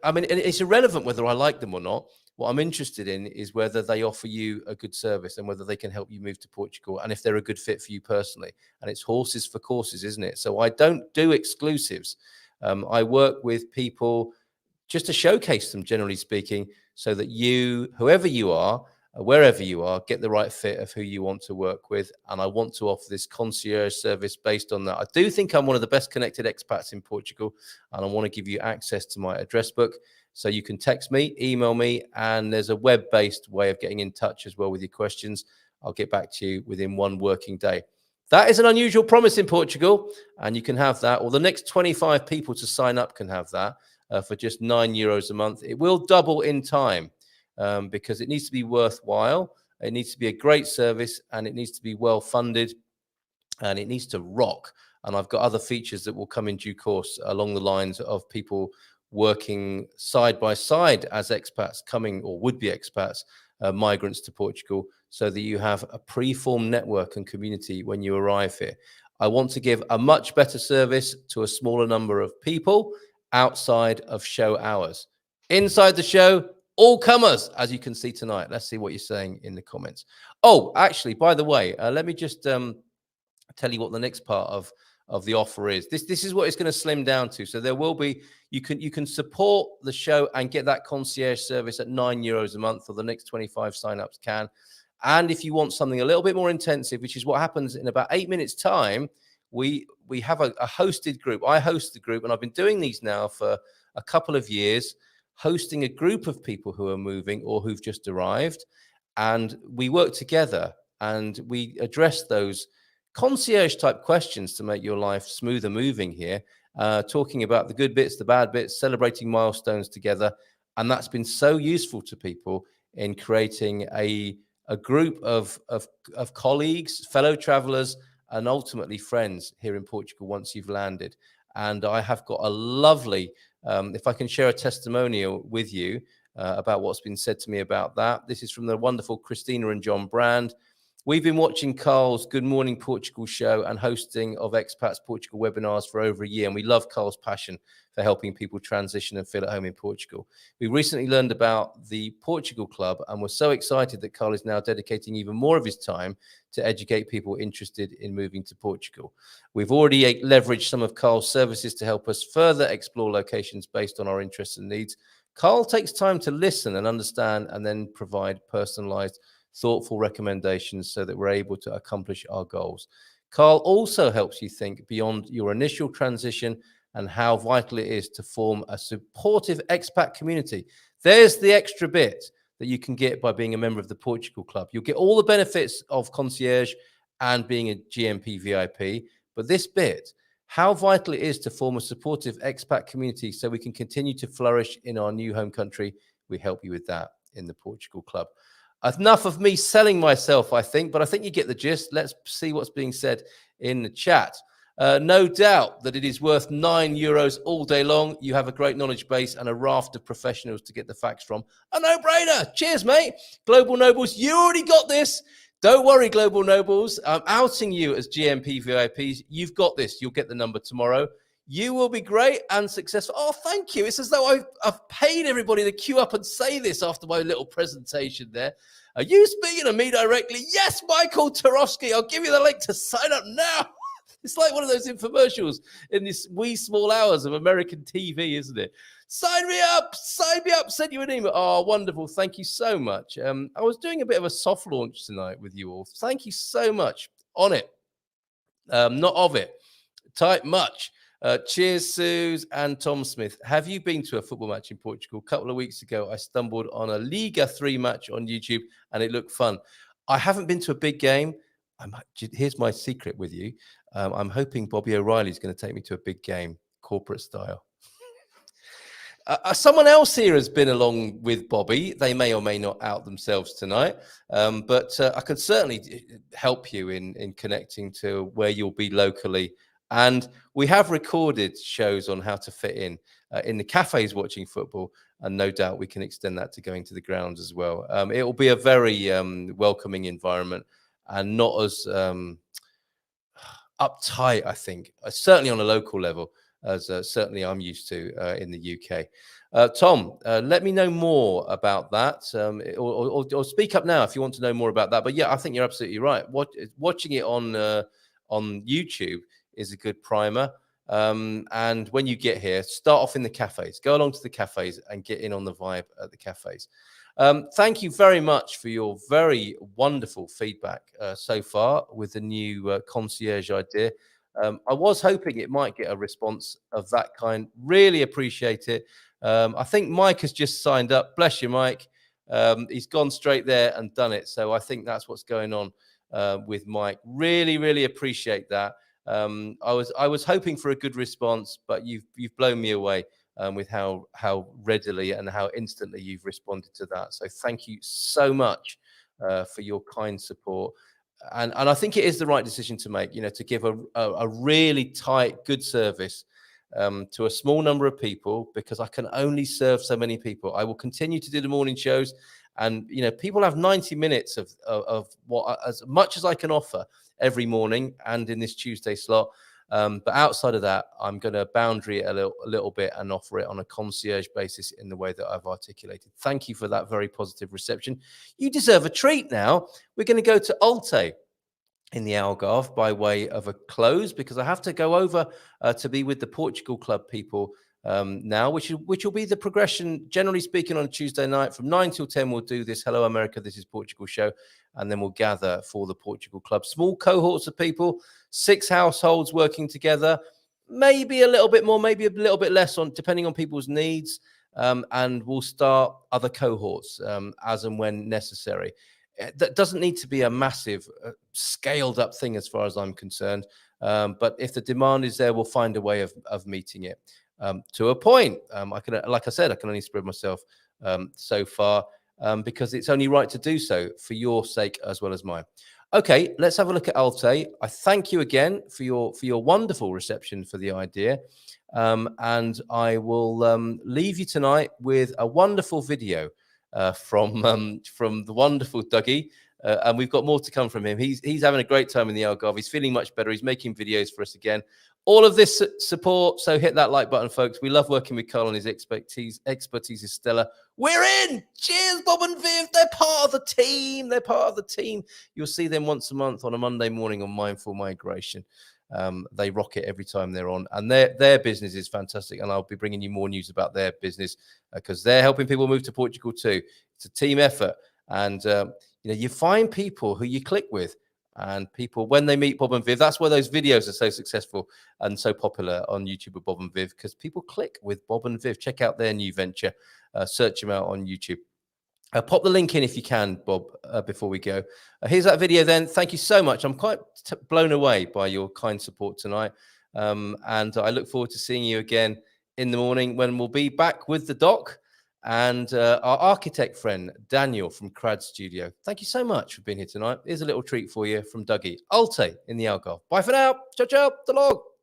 I mean, it's irrelevant whether I like them or not. What I'm interested in is whether they offer you a good service and whether they can help you move to Portugal and if they're a good fit for you personally. And it's horses for courses, isn't it? So I don't do exclusives. I work with people just to showcase them, generally speaking, so that you, whoever you are, wherever you are, get the right fit of who you want to work with. And I want to offer this concierge service based on that. I do think I'm one of the best connected expats in Portugal, and I want to give you access to my address book. So you can text me, email me, and there's a web-based way of getting in touch as well with your questions. I'll get back to you within 1 working day. That is an unusual promise in Portugal, and you can have that, or the next 25 people to sign up can have that for just €9 a month. It will double in time. Because it needs to be worthwhile, it needs to be a great service, and it needs to be well funded, and it needs to rock. And I've got other features that will come in due course along the lines of people working side by side as expats coming, or would-be expats, migrants to Portugal, so that you have a pre-formed network and community when you arrive here. I want to give a much better service to a smaller number of people outside of show hours. Inside the show, all comers, as you can see tonight. Let's see what you're saying in the comments. Oh, actually, by the way, let me just tell you what the next part of the offer is. This is what it's going to slim down to. So there will be, you can support the show and get that concierge service at €9 a month, or the next 25 signups can. And if you want something a little bit more intensive, which is what happens in about 8 minutes time, we have a hosted group. I host the group, and I've been doing these now for a couple of years, hosting a group of people who are moving or who've just arrived. And we work together and we address those concierge type questions to make your life smoother moving here, talking about the good bits, the bad bits, celebrating milestones together. And that's been so useful to people in creating a group of colleagues, fellow travelers, and ultimately friends here in Portugal once you've landed. And I have got a lovely, if I can share a testimonial with you about what's been said to me about that. This is from the wonderful Christina and John Brand. We've been watching Carl's Good Morning Portugal show and hosting of Expats Portugal webinars for over a year, and we love Carl's passion for helping people transition and feel at home in Portugal. We recently learned about the Portugal Club and we're so excited that Carl is now dedicating even more of his time to educate people interested in moving to Portugal. We've already leveraged some of Carl's services to help us further explore locations based on our interests and needs. Carl takes time to listen and understand and then provide personalized, thoughtful recommendations so that we're able to accomplish our goals. Carl also helps you think beyond your initial transition and how vital it is to form a supportive expat community. There's the extra bit that you can get by being a member of the Portugal Club. You'll get all the benefits of concierge and being a GMP VIP, but this bit, how vital it is to form a supportive expat community so we can continue to flourish in our new home country. We help you with that in the Portugal Club. Enough of me selling myself, I think, but I think you get the gist. Let's see what's being said in the chat. No doubt that it is worth €9 all day long. You have a great knowledge base and a raft of professionals to get the facts from. A no-brainer. Cheers, mate. Global Nobles, you already got this. Don't worry, Global Nobles. I'm outing you as GMP VIPs. You've got this. You'll get the number tomorrow. You will be great and successful. Oh, thank you. It's as though I've paid everybody to queue up and say this after my little presentation there. Are you speaking to me directly? Yes, Michael Tarofsky. I'll give you the link to sign up now. It's like one of those infomercials in this wee small hours of American TV, isn't it? Sign me up, send you an email. Oh, wonderful. Thank you so much. I was doing a bit of a soft launch tonight with you all. Thank you so much. On it. Not of it. Type much. Cheers, Suze and Tom Smith. Have you been to a football match in Portugal? A couple of weeks ago, I stumbled on a Liga 3 match on YouTube and it looked fun. I haven't been to a big game. Here's my secret with you. I'm hoping Bobby O'Reilly's going to take me to a big game, corporate style. Someone else here has been along with Bobby. They may or may not out themselves tonight, but I can certainly help you in connecting to where you'll be locally. And we have recorded shows on how to fit in the cafes watching football, and no doubt we can extend that to going to the grounds as well. It will be a very welcoming environment and not as uptight, I think, certainly on a local level, as certainly I'm used to in the UK. Tom, let me know more about that, or speak up now if you want to know more about that. But yeah, I think you're absolutely right. Watching it on YouTube is a good primer. And when you get here, start off in the cafes. Go along to the cafes and get in on the vibe at the cafes. Thank you very much for your very wonderful feedback so far with the new concierge idea. I was hoping it might get a response of that kind. Really appreciate it. I think Mike has just signed up. Bless you, Mike. He's gone straight there and done it. So I think that's what's going on with Mike. Really, really appreciate that. I was hoping for a good response, but you've blown me away with how readily and how instantly you've responded to that. So thank you so much for your kind support. And I think it is the right decision to make, to give a really tight, good service to a small number of people, because I can only serve so many people. I will continue to do the morning shows, and people have 90 minutes of what, as much as I can offer every morning and in this Tuesday slot. But outside of that, I'm going to boundary it a little bit and offer it on a concierge basis in the way that I've articulated. Thank you for that very positive reception. You deserve a treat now. We're going to go to Alte in the Algarve by way of a close, because I have to go over to be with the Portugal Club people now, which will be the progression, generally speaking, on a Tuesday night. From 9 till 10, we'll do this Hello America, This is Portugal show, and then we'll gather for the Portugal Club. Small cohorts of people, 6 households working together, maybe a little bit more, maybe a little bit less, depending on people's needs, and we'll start other cohorts as and when necessary. That doesn't need to be a massive scaled up thing as far as I'm concerned, but if the demand is there, we'll find a way of meeting it. To a point, like I said, I can only spread myself so far, because it's only right to do so for your sake as well as mine. Okay, let's have a look at Alte. I thank you again for your wonderful reception for the idea, and I will leave you tonight with a wonderful video from the wonderful Dougie. And we've got more to come from him. He's having a great time in the Algarve. He's feeling much better. He's making videos for us again. All of this support, so hit that like button, folks. We love working with Carl, and his expertise is stellar. We're in! Cheers, Bob and Viv. They're part of the team. They're part of the team. You'll see them once a month on a Monday morning on Mindful Migration. They rock it every time they're on, and their business is fantastic, and I'll be bringing you more news about their business because they're helping people move to Portugal too. It's a team effort, and you find people who you click with. And people, when they meet Bob and Viv, that's why those videos are so successful and so popular on YouTube with Bob and Viv, because people click with Bob and Viv. Check out their new venture. Search them out on YouTube. Pop the link in if you can, Bob, before we go. Here's that video then. Thank you so much. I'm quite blown away by your kind support tonight. And I look forward to seeing you again in the morning when we'll be back with the doc and our architect friend, Daniel from Crad Studio. Thank you so much for being here tonight. Here's a little treat for you from Dougie. Alte in the Algarve. Bye for now. Ciao, ciao. The log.